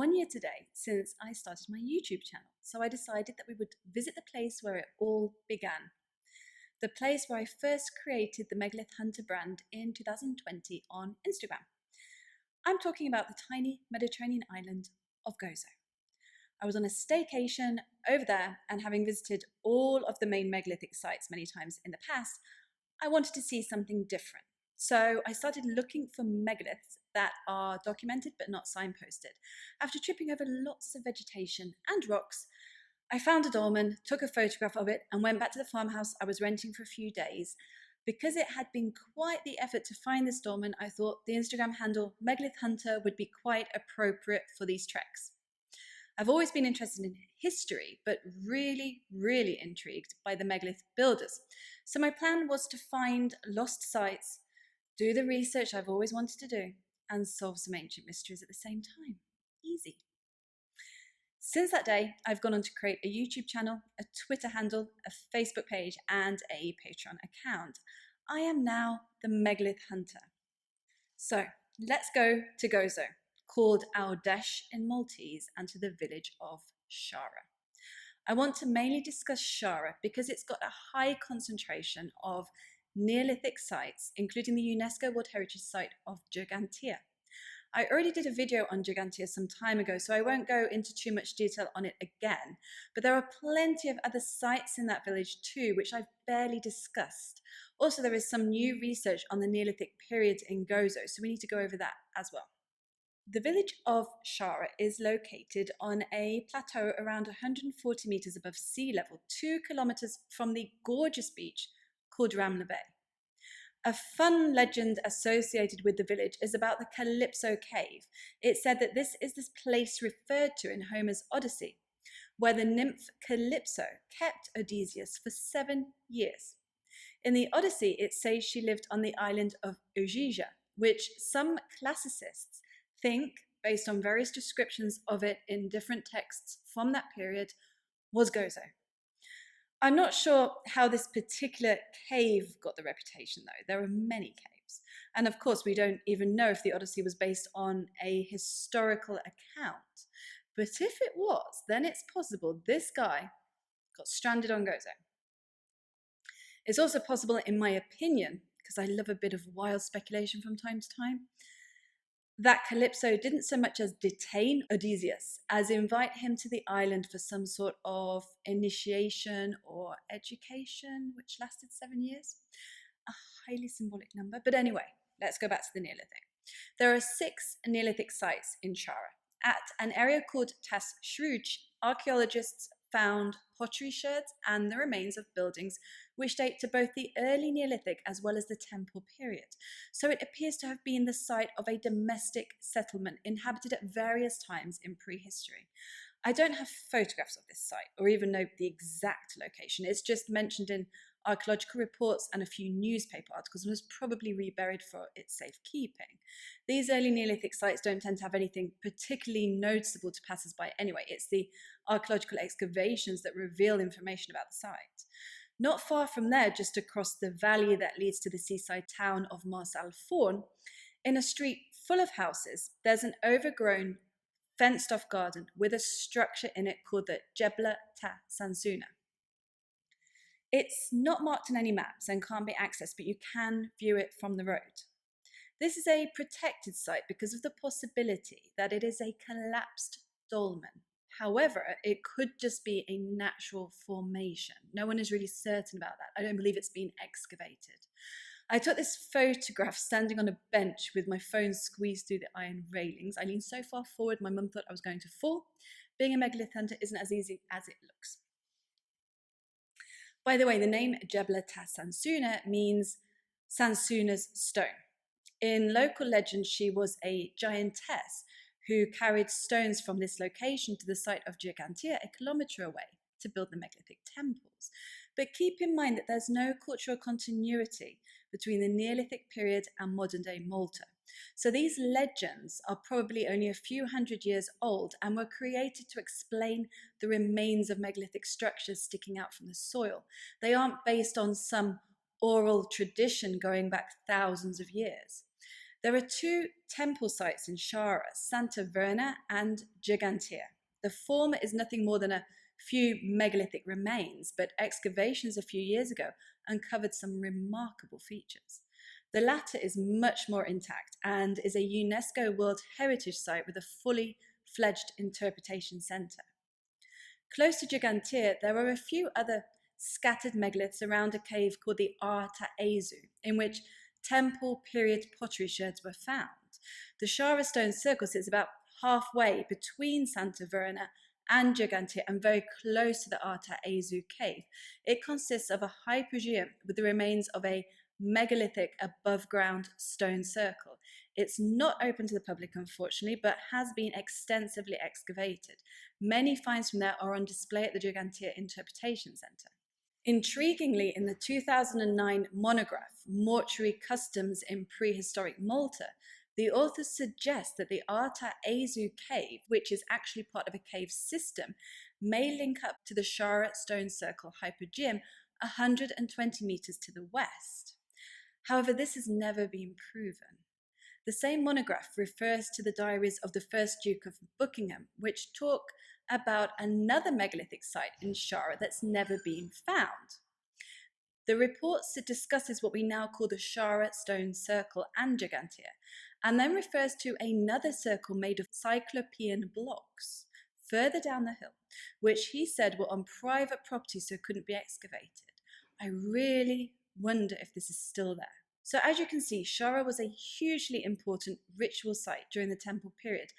1 year today since I started my YouTube channel, so I decided that we would visit the place where it all began. The place where I first created the Megalith Hunter brand in 2020 on Instagram. I'm talking about the tiny Mediterranean island of Gozo. I was on a staycation over there, and having visited all of the main megalithic sites many times in the past, I wanted to see something different. So I started looking for megaliths that are documented but not signposted. After tripping over lots of vegetation and rocks, I found a dolmen, took a photograph of it, and went back to the farmhouse I was renting for a few days. Because it had been quite the effort to find this dolmen, I thought the Instagram handle Megalith Hunter would be quite appropriate for these treks. I've always been interested in history, but really intrigued by the megalith builders. So my plan was to find lost sites, do the research I've always wanted to do, and solve some ancient mysteries at the same time. Easy. Since that day, I've gone on to create a YouTube channel, a Twitter handle, a Facebook page, and a Patreon account. I am now the Megalith Hunter. So let's go to Gozo, called Audesh in Maltese, and to the village of Xagħra. I want to mainly discuss Xagħra because it's got a high concentration of Neolithic sites, including the UNESCO World Heritage Site of Ġgantija. I already did a video on Ġgantija some time ago, so I won't go into too much detail on it again, but there are plenty of other sites in that village too, which I've barely discussed. Also, there is some new research on the Neolithic period in Gozo, so we need to go over that as well. The village of Xagħra is located on a plateau around 140 metres above sea level, 2 kilometres from the gorgeous beach called Ramla Bay. A fun legend associated with the village is about the Calypso cave. It's said that this is the place referred to in Homer's Odyssey, where the nymph Calypso kept Odysseus for 7 years. In the Odyssey, it says she lived on the island of Xagħra, which some classicists think, based on various descriptions of it in different texts from that period, was Gozo. I'm not sure how this particular cave got the reputation though. There are many caves. And of course, we don't even know if the Odyssey was based on a historical account. But if it was, then it's possible this guy got stranded on Gozo. It's also possible, in my opinion, because I love a bit of wild speculation from time to time, that Calypso didn't so much as detain Odysseus as invite him to the island for some sort of initiation or education, which lasted 7 years. A highly symbolic number. But anyway, let's go back to the Neolithic. There are 6 Neolithic sites in Xagħra. At an area called Tas Shruj, archaeologists found pottery sherds and the remains of buildings which date to both the early Neolithic as well as the Temple period. So it appears to have been the site of a domestic settlement inhabited at various times in prehistory. I don't have photographs of this site or even know the exact location. It's just mentioned in archaeological reports and a few newspaper articles and was probably reburied for its safekeeping. These early Neolithic sites don't tend to have anything particularly noticeable to passers-by anyway. It's the archaeological excavations that reveal information about the site. Not far from there, just across the valley that leads to the seaside town of Mars Al Forn, in a street full of houses, there's an overgrown, fenced-off garden with a structure in it called the Xagħra Plateau. It's not marked on any maps and can't be accessed, but you can view it from the road. This is a protected site because of the possibility that it is a collapsed dolmen. However, it could just be a natural formation. No one is really certain about that. I don't believe it's been excavated. I took this photograph standing on a bench with my phone squeezed through the iron railings. I leaned so far forward, my mum thought I was going to fall. Being a megalith hunter isn't as easy as it looks. By the way, the name Xagħra Plateau means Sansuna's stone. In local legend, she was a giantess who carried stones from this location to the site of Ġgantija, a kilometre away, to build the megalithic temples. But keep in mind that there's no cultural continuity between the Neolithic period and modern-day Malta. So these legends are probably only a few hundred years old and were created to explain the remains of megalithic structures sticking out from the soil. They aren't based on some oral tradition going back thousands of years. There are two temple sites in Xagħra, Santa Verna and Ġgantija. The former is nothing more than a few megalithic remains, but excavations a few years ago uncovered some remarkable features. The latter is much more intact and is a UNESCO World Heritage Site with a fully fledged interpretation centre. Close to Ġgantija, there are a few other scattered megaliths around a cave called the apses, in which temple period pottery sherds were found. The Xagħra Stone Circle sits about halfway between Santa Verna and Ġgantija and very close to the apses cave. It consists of a hypogeum with the remains of a megalithic above-ground stone circle. It's not open to the public, unfortunately, but has been extensively excavated. Many finds from there are on display at the Ġgantija Interpretation Centre. Intriguingly, in the 2009 monograph, Mortuary Customs in Prehistoric Malta, the authors suggest that the apses cave, which is actually part of a cave system, may link up to the Xagħra Stone Circle hypogeum 120 metres to the west. However, this has never been proven. The same monograph refers to the diaries of the first Duke of Buckingham, which talk about another megalithic site in Xagħra that's never been found. The report discusses what we now call the Xagħra Stone Circle and Ġgantija, and then refers to another circle made of cyclopean blocks further down the hill, which he said were on private property so couldn't be excavated. I really wonder if this is still there. So as you can see, Xagħra was a hugely important ritual site during the temple period,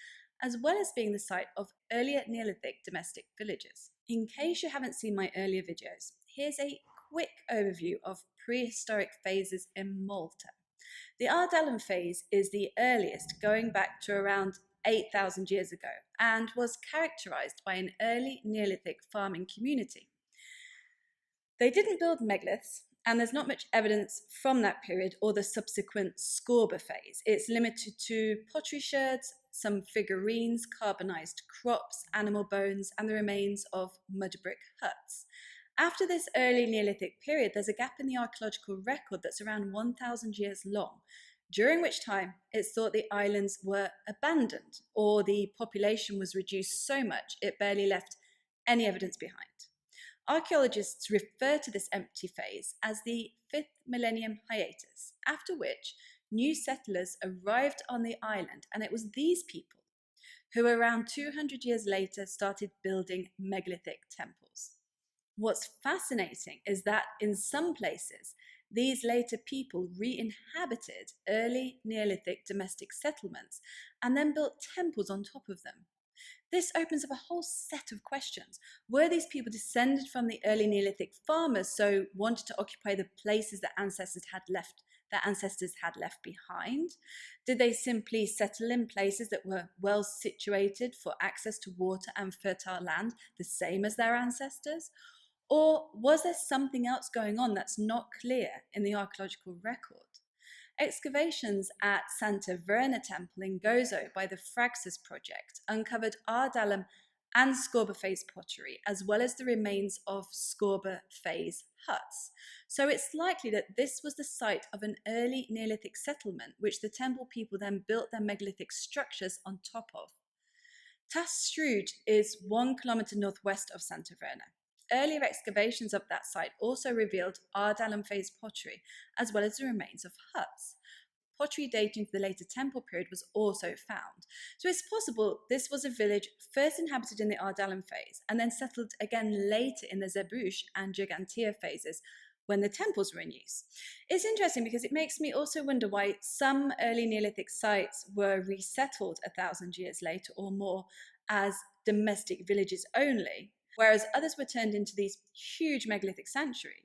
as well as being the site of earlier Neolithic domestic villages. In case you haven't seen my earlier videos, here's a quick overview of prehistoric phases in Malta. The Ardallan phase is the earliest, going back to around 8,000 years ago, and was characterized by an early Neolithic farming community. They didn't build megaliths, and there's not much evidence from that period or the subsequent Scorba phase. It's limited to pottery sherds, some figurines, carbonized crops, animal bones, and the remains of mud brick huts. After this early Neolithic period, there's a gap in the archaeological record that's around 1,000 years long, during which time it's thought the islands were abandoned or the population was reduced so much it barely left any evidence behind. Archaeologists refer to this empty phase as the 5th millennium hiatus, after which new settlers arrived on the island, and it was these people who around 200 years later started building megalithic temples. What's fascinating is that in some places, these later people re-inhabited early Neolithic domestic settlements and then built temples on top of them. This opens up a whole set of questions. Were these people descended from the early Neolithic farmers, so wanted to occupy the places that ancestors had left behind? Did they simply settle in places that were well situated for access to water and fertile land, the same as their ancestors? Or was there something else going on that's not clear in the archaeological record? Excavations at Santa Verna Temple in Gozo by the Fraxus project uncovered Ardallan and Scorba phase pottery, as well as the remains of Scorba phase huts. So it's likely that this was the site of an early Neolithic settlement, which the temple people then built their megalithic structures on top of. Tas Strud is 1 kilometre northwest of Santa Verna. Earlier excavations of that site also revealed Ardallan phase pottery, as well as the remains of huts. Pottery dating to the later temple period was also found. So it's possible this was a village first inhabited in the Ardallan phase and then settled again later in the Zebush and Ġgantija phases when the temples were in use. It's interesting because it makes me also wonder why some early Neolithic sites were resettled 1,000 years later or more as domestic villages only, whereas others were turned into these huge megalithic sanctuaries.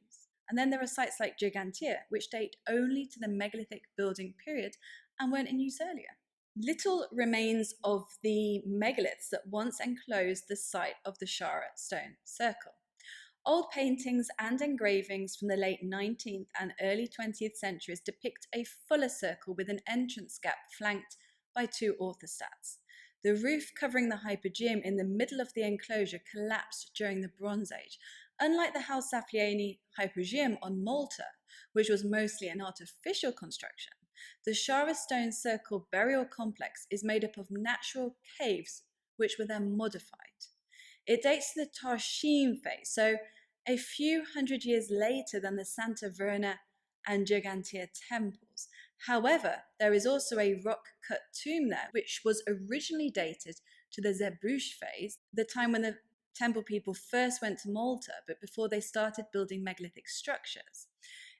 And then there are sites like Ġgantija, which date only to the megalithic building period and weren't in use earlier. Little remains of the megaliths that once enclosed the site of the Xagħra Stone Circle. Old paintings and engravings from the late 19th and early 20th centuries depict a fuller circle with an entrance gap flanked by 2 orthostats. The roof covering the hypogeum in the middle of the enclosure collapsed during the Bronze Age, unlike the Halsaflieni hypogeum on Malta, which was mostly an artificial construction. The Xagħra Stone Circle burial complex is made up of natural caves which were then modified. It dates to the Tarshian phase, so a few hundred years later than the Santa Verna and Ġgantija Temples. However, there is also a rock-cut tomb there, which was originally dated to the Zebush phase, the time when the temple people first went to Malta, but before they started building megalithic structures.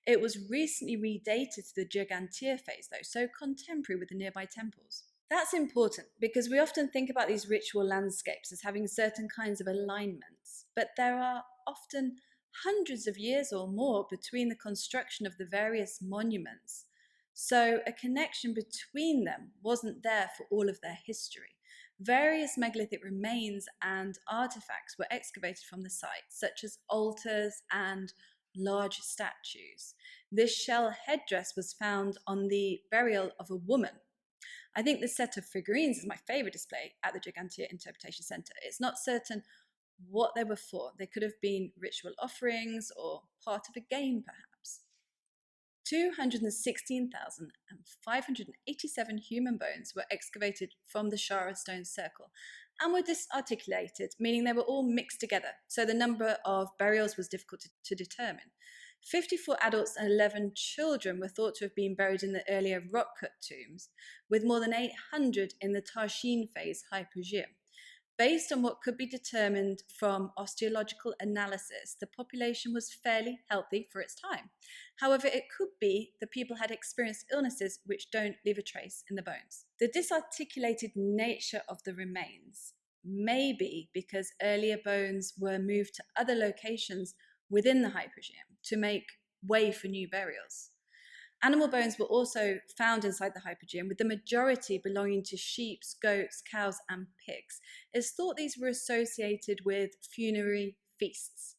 It was recently redated to the Ġgantija phase though, so contemporary with the nearby temples. That's important because we often think about these ritual landscapes as having certain kinds of alignments, but there are often hundreds of years or more between the construction of the various monuments, so a connection between them wasn't there for all of their history. Various megalithic remains and artifacts were excavated from the site, such as altars and large statues. This shell headdress was found on the burial of a woman. I think this set of figurines is my favourite display at the Ġgantija Interpretation Centre. It's not certain what they were for. They could have been ritual offerings or part of a game, perhaps. 216,587 human bones were excavated from the Xagħra Stone Circle and were disarticulated, meaning they were all mixed together, so the number of burials was difficult to determine. 54 adults and 11 children were thought to have been buried in the earlier rock-cut tombs, with more than 800 in the Tarshian phase hypogeum. Based on what could be determined from osteological analysis, the population was fairly healthy for its time. However, it could be that people had experienced illnesses which don't leave a trace in the bones. The disarticulated nature of the remains may be because earlier bones were moved to other locations within the hypogeum to make way for new burials. Animal bones were also found inside the hypogeum, with the majority belonging to sheep, goats, cows, and pigs. It's thought these were associated with funerary feasts.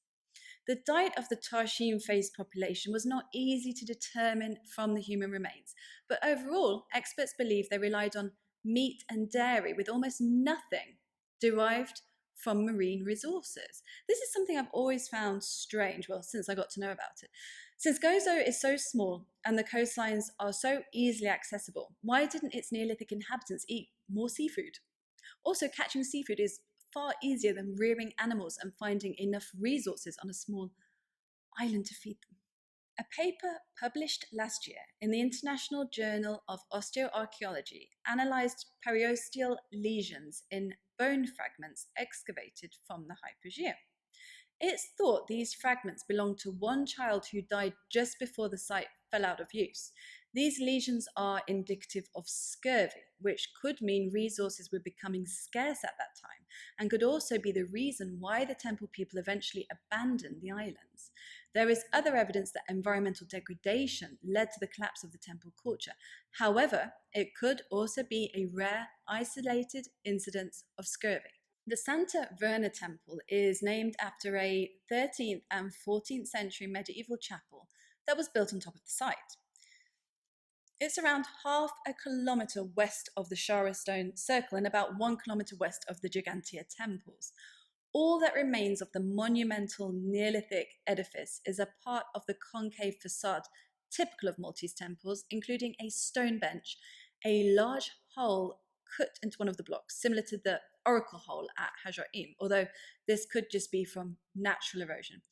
The diet of the Tarshian phase population was not easy to determine from the human remains, but overall, experts believe they relied on meat and dairy, with almost nothing derived from marine resources. This is something I've always found strange, well, since I got to know about it. Since Gozo is so small and the coastlines are so easily accessible, why didn't its Neolithic inhabitants eat more seafood? Also, catching seafood is far easier than rearing animals and finding enough resources on a small island to feed them. A paper published last year in the International Journal of Osteoarchaeology analysed periosteal lesions in bone fragments excavated from the hypogeum. It's thought these fragments belong to one child who died just before the site fell out of use. These lesions are indicative of scurvy, which could mean resources were becoming scarce at that time, and could also be the reason why the temple people eventually abandoned the islands. There is other evidence that environmental degradation led to the collapse of the temple culture. However, it could also be a rare, isolated incidence of scurvy. The Santa Verna temple is named after a 13th and 14th century medieval chapel that was built on top of the site. It's around half a kilometre west of the Xagħra Stone Circle and about 1 kilometre west of the Ġgantija Temples. All that remains of the monumental Neolithic edifice is a part of the concave facade typical of Maltese temples, including a stone bench, a large hole cut into one of the blocks, similar to the oracle hole at Xagħra, although this could just be from natural erosion,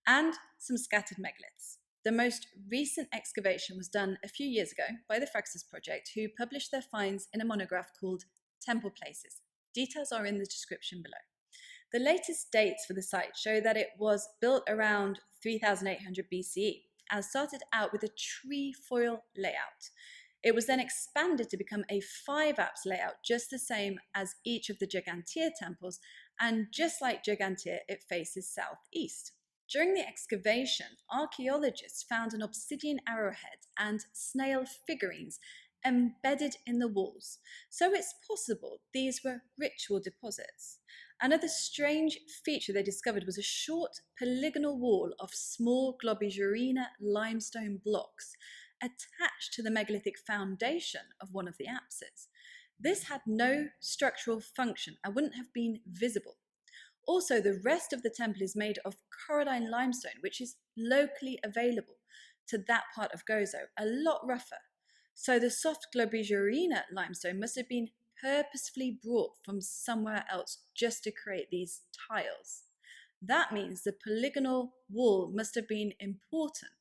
and some scattered megaliths. The most recent excavation was done a few years ago by the Fraxis Project, who published their finds in a monograph called Temple Places. Details are in the description below. The latest dates for the site show that it was built around 3800 BCE and started out with a trefoil layout. It was then expanded to become a 5-apse layout, just the same as each of the Ġgantija temples, and just like Ġgantija, it faces southeast. During the excavation, archaeologists found an obsidian arrowhead and snail figurines embedded in the walls, so it's possible these were ritual deposits. Another strange feature they discovered was a short polygonal wall of small globigerina limestone blocks attached to the megalithic foundation of one of the apses. This had no structural function and wouldn't have been visible. Also, the rest of the temple is made of coralline limestone, which is locally available to that part of Gozo, a lot rougher. So the soft Globigerina limestone must have been purposefully brought from somewhere else just to create these tiles. That means the polygonal wall must have been important.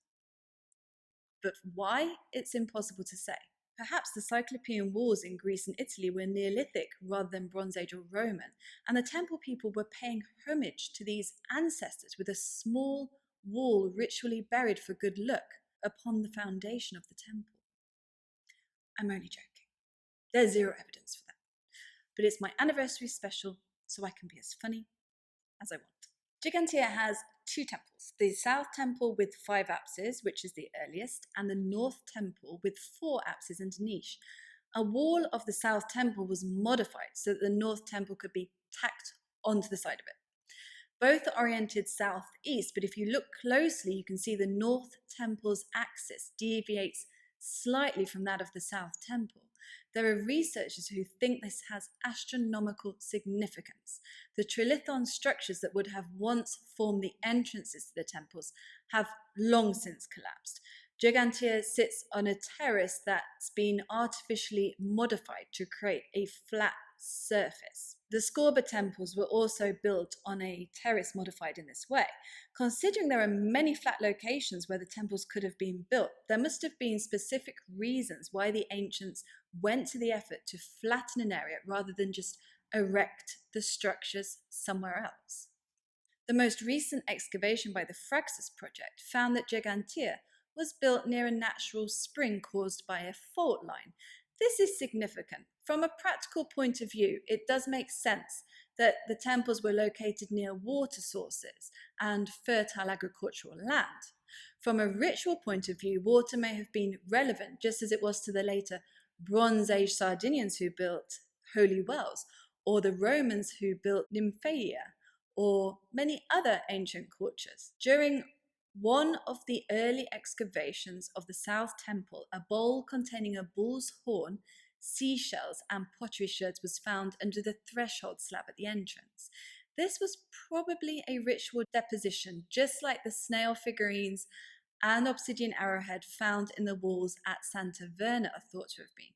But why? It's impossible to say. Perhaps the cyclopean walls in Greece and Italy were Neolithic rather than Bronze Age or Roman, and the temple people were paying homage to these ancestors with a small wall ritually buried for good luck upon the foundation of the temple. I'm only joking. There's zero evidence for that. But it's my anniversary special, so I can be as funny as I want. Ġgantija has two temples, the South Temple with 5 apses, which is the earliest, and the North Temple with 4 apses and a niche. A wall of the South Temple was modified so that the North Temple could be tacked onto the side of it. Both are oriented southeast, but if you look closely, you can see the North Temple's axis deviates slightly from that of the South Temple. There are researchers who think this has astronomical significance. The trilithon structures that would have once formed the entrances to the temples have long since collapsed. Ġgantija sits on a terrace that's been artificially modified to create a flat surface. The Xagħra temples were also built on a terrace modified in this way. Considering there are many flat locations where the temples could have been built, there must have been specific reasons why the ancients went to the effort to flatten an area rather than just erect the structures somewhere else. The most recent excavation by the Xagħra project found that Ġgantija was built near a natural spring caused by a fault line. This is significant. From a practical point of view, it does make sense that the temples were located near water sources and fertile agricultural land. From a ritual point of view, water may have been relevant, just as it was to the later Bronze Age Sardinians who built holy wells, or the Romans who built nymphaea, or many other ancient cultures. During one of the early excavations of the South Temple, a bowl containing a bull's horn, seashells, and pottery sherds was found under the threshold slab at the entrance. This was probably a ritual deposition, just like the snail figurines and obsidian arrowhead found in the walls at Santa Verna are thought to have been.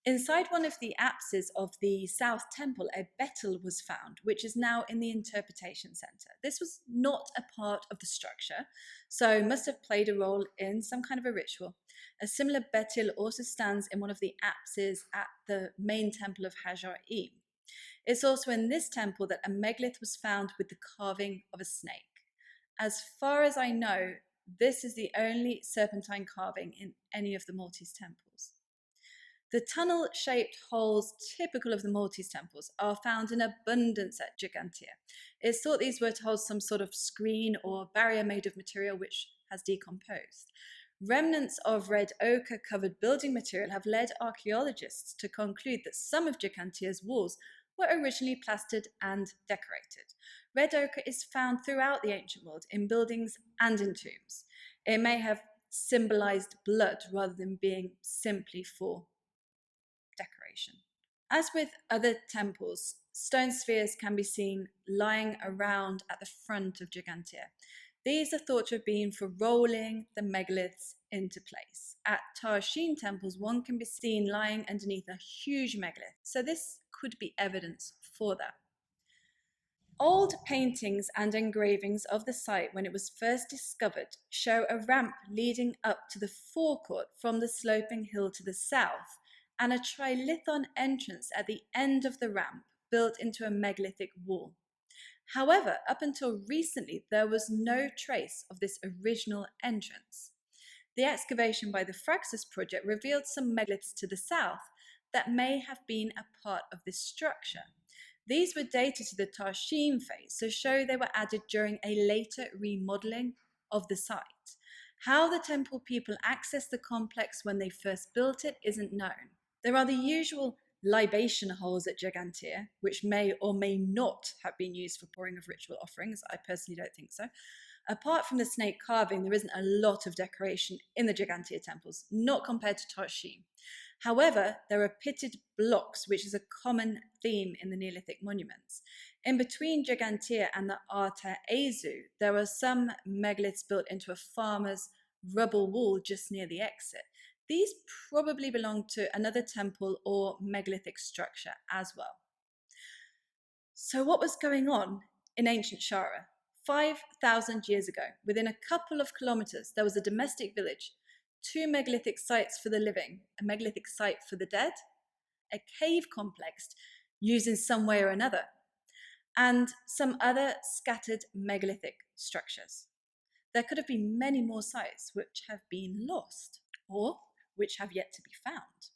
Inside one of the apses of the South Temple, a betel was found, which is now in the Interpretation Centre. This was not a part of the structure, so must have played a role in some kind of a ritual. A similar betel also stands in one of the apses at the main temple of Xagħra. It's also in this temple that a megalith was found with the carving of a snake. As far as I know, this is the only serpentine carving in any of the Maltese temples. The tunnel-shaped holes typical of the Maltese temples are found in abundance at Ġgantija. It's thought these were to hold some sort of screen or barrier made of material which has decomposed. Remnants of red ochre-covered building material have led archaeologists to conclude that some of Ġgantija's walls were originally plastered and decorated. Red ochre is found throughout the ancient world in buildings and in tombs. It may have symbolized blood rather than being simply for decoration. As with other temples, stone spheres can be seen lying around at the front of Ġgantija. These are thought to have been for rolling the megaliths into place. At Tarshin temples, one can be seen lying underneath a huge megalith, so this could be evidence for that. Old paintings and engravings of the site when it was first discovered show a ramp leading up to the forecourt from the sloping hill to the south, and a trilithon entrance at the end of the ramp built into a megalithic wall. However, up until recently, there was no trace of this original entrance. The excavation by the Xagħra project revealed some megaliths to the south that may have been a part of this structure. These were dated to the Tarshin phase, so show they were added during a later remodeling of the site. How the temple people accessed the complex when they first built it isn't known. There are the usual libation holes at Ġgantija, which may or may not have been used for pouring of ritual offerings. I personally don't think so. Apart from the snake carving, there isn't a lot of decoration in the Ġgantija temples, not compared to Tarshin. However, there are pitted blocks, which is a common theme in the Neolithic monuments. In between Ġgantija and the Arta Ezu, there are some megaliths built into a farmer's rubble wall just near the exit. these probably belong to another temple or megalithic structure as well. So what was going on in ancient Xagħra? 5,000 years ago, within a couple of kilometers, there was a domestic village, 2 megalithic sites for the living, a megalithic site for the dead, a cave complex used in some way or another, and some other scattered megalithic structures. There could have been many more sites which have been lost or which have yet to be found.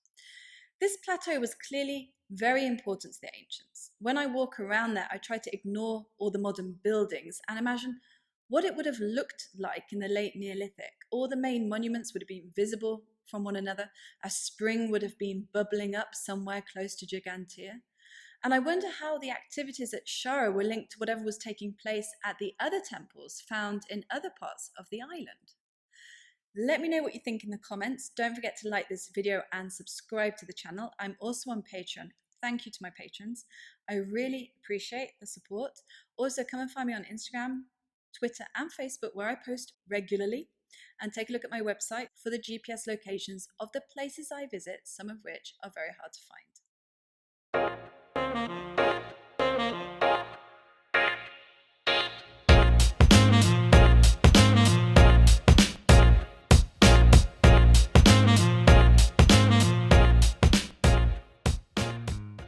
This plateau was clearly very important to the ancients. When I walk around there, I try to ignore all the modern buildings and imagine what it would have looked like in the late Neolithic. All the main monuments would have been visible from one another. A spring would have been bubbling up somewhere close to Ġgantija. And I wonder how the activities at Xagħra were linked to whatever was taking place at the other temples found in other parts of the island. Let me know what you think in the comments. Don't forget to like this video and subscribe to the channel. I'm also on Patreon. Thank you to my patrons. I really appreciate the support. Also, come and find me on Instagram, Twitter and Facebook, where I post regularly, and take a look at my website for the GPS locations of the places I visit, some of which are very hard to find.